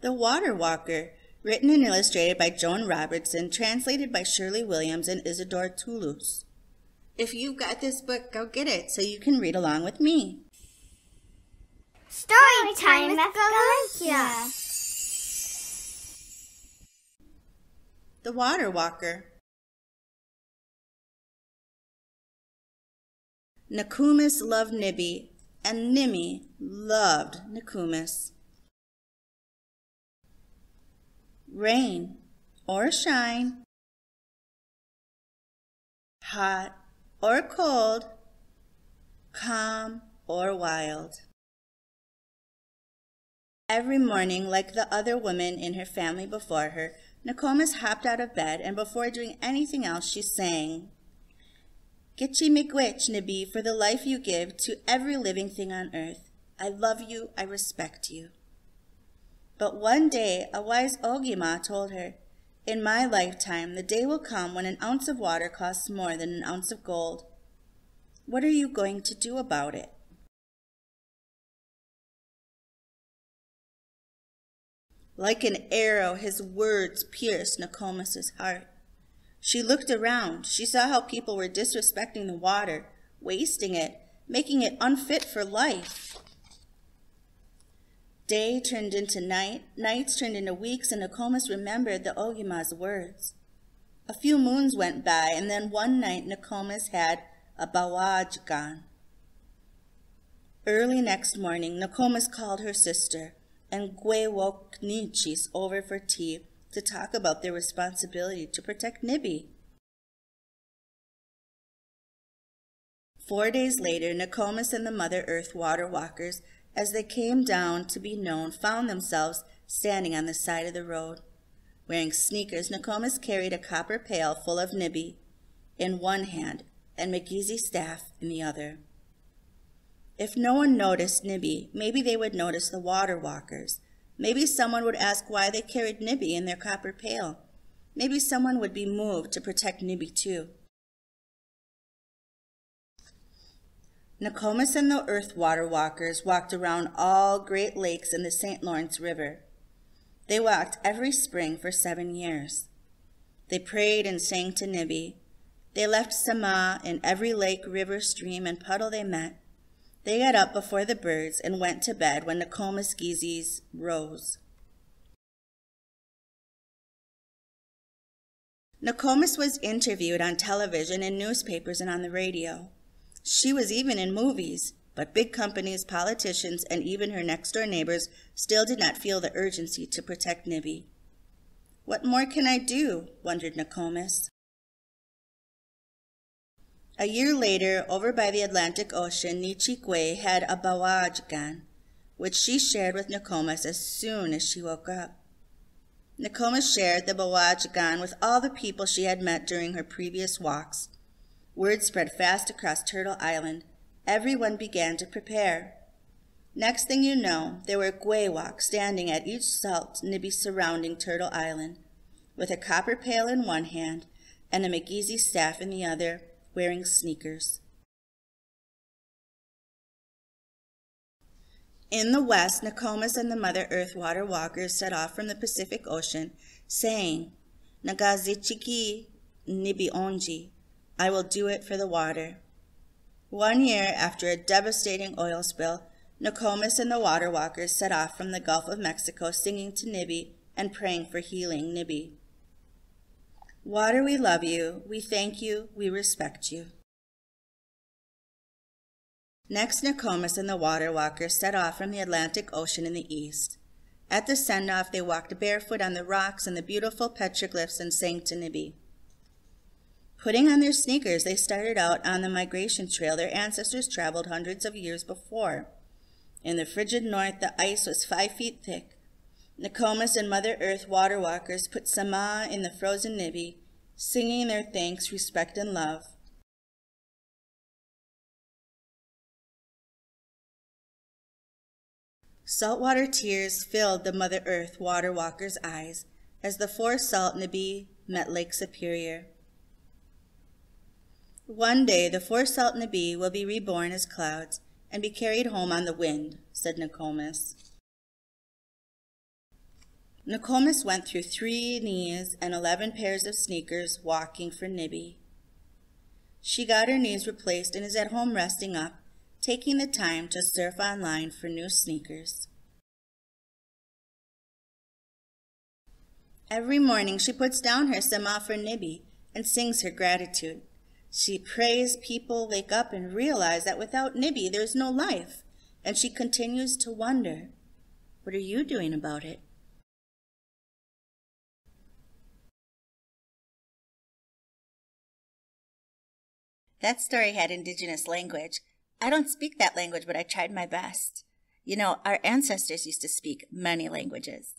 The Water Walker, written and illustrated by Joan Robertson, translated by Shirley Williams and Isidore Toulouse. If you got this book, go get it so you can read along with me. Story time with Kaluhya. The Water Walker. Nakomis loved Nibi, and Nibi loved Nakomis. Rain or shine, hot or cold, calm or wild. Every morning, like the other women in her family before her, Nakomis hopped out of bed, and before doing anything else, she sang, "Gitchi miigwech, Nibi, for the life you give to every living thing on earth. I love you, I respect you." But one day, a wise Ogima told her, "In my lifetime, the day will come when an ounce of water costs more than an ounce of gold. What are you going to do about it?" Like an arrow, his words pierced Nakomis' heart. She looked around. She saw how people were disrespecting the water, wasting it, making it unfit for life. Day turned into night, nights turned into weeks, and Nakomis remembered the Ogima's words. A few moons went by, and then one night Nakomis had a bawajgan. Early next morning, Nakomis called her sister, and Gwe woke Nichis over for tea to talk about their responsibility to protect Nibi. 4 days later, Nakomis and the Mother Earth Water Walkers, as they came down to be known, found themselves standing on the side of the road. Wearing sneakers, Nakomis carried a copper pail full of Nibi in one hand and Megizi's staff in the other. If no one noticed Nibi, maybe they would notice the Water Walkers. Maybe someone would ask why they carried Nibi in their copper pail. Maybe someone would be moved to protect Nibi too. Nakomis and the Earth Water Walkers walked around all Great Lakes and the St. Lawrence River. They walked every spring for 7 years. They prayed and sang to Nibi. They left Sama in every lake, river, stream, and puddle they met. They got up before the birds and went to bed when Nakomis Gizis rose. Nakomis was interviewed on television and newspapers and on the radio. She was even in movies, but big companies, politicians, and even her next-door neighbors still did not feel the urgency to protect Nibi. "What more can I do?" wondered Nakomis. A year later, over by the Atlantic Ocean, Nichikwe had a bawajgan, which she shared with Nakomis as soon as she woke up. Nakomis shared the bawajgan with all the people she had met during her previous walks. Word spread fast across Turtle Island. Everyone began to prepare. Next thing you know, there were Gwewak standing at each salt Nibi surrounding Turtle Island, with a copper pail in one hand and a Megizi staff in the other, wearing sneakers. In the west, Nakomis and the Mother Earth Water Walkers set off from the Pacific Ocean, saying, "Nagazichiki Nibi onji, I will do it for the water." 1 year after a devastating oil spill, Nakomis and the Water Walkers set off from the Gulf of Mexico, singing to Nibi and praying for healing Nibi. Water, we love you, we thank you, we respect you. Next, Nakomis and the Water Walkers set off from the Atlantic Ocean in the east. At the send-off, they walked barefoot on the rocks and the beautiful petroglyphs and sang to Nibi. Putting on their sneakers, they started out on the migration trail their ancestors traveled hundreds of years before. In the frigid north, the ice was 5 feet thick. Nakomis and Mother Earth Water Walkers put Sama in the frozen Nibi, singing their thanks, respect, and love. Saltwater tears filled the Mother Earth Water Walkers' eyes as the 4 salt Nibi met Lake Superior. "One day the 4 salt Nibi will be reborn as clouds and be carried home on the wind," said Nakomis. Nakomis went through 3 knees and 11 pairs of sneakers walking for Nibi. She got her knees replaced and is at home resting up, taking the time to surf online for new sneakers. Every morning she puts down her sema for Nibi and sings her gratitude. She prays people wake up and realize that without Nibi there's no life, and she continues to wonder, what are you doing about it? That story had indigenous language. I don't speak that language, but I tried my best. You know, our ancestors used to speak many languages.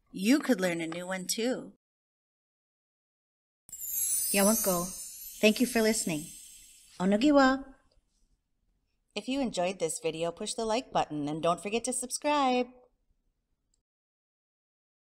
You could learn a new one too. Yawanko, thank you for listening. Onogiwa. If you enjoyed this video, push the like button and don't forget to subscribe.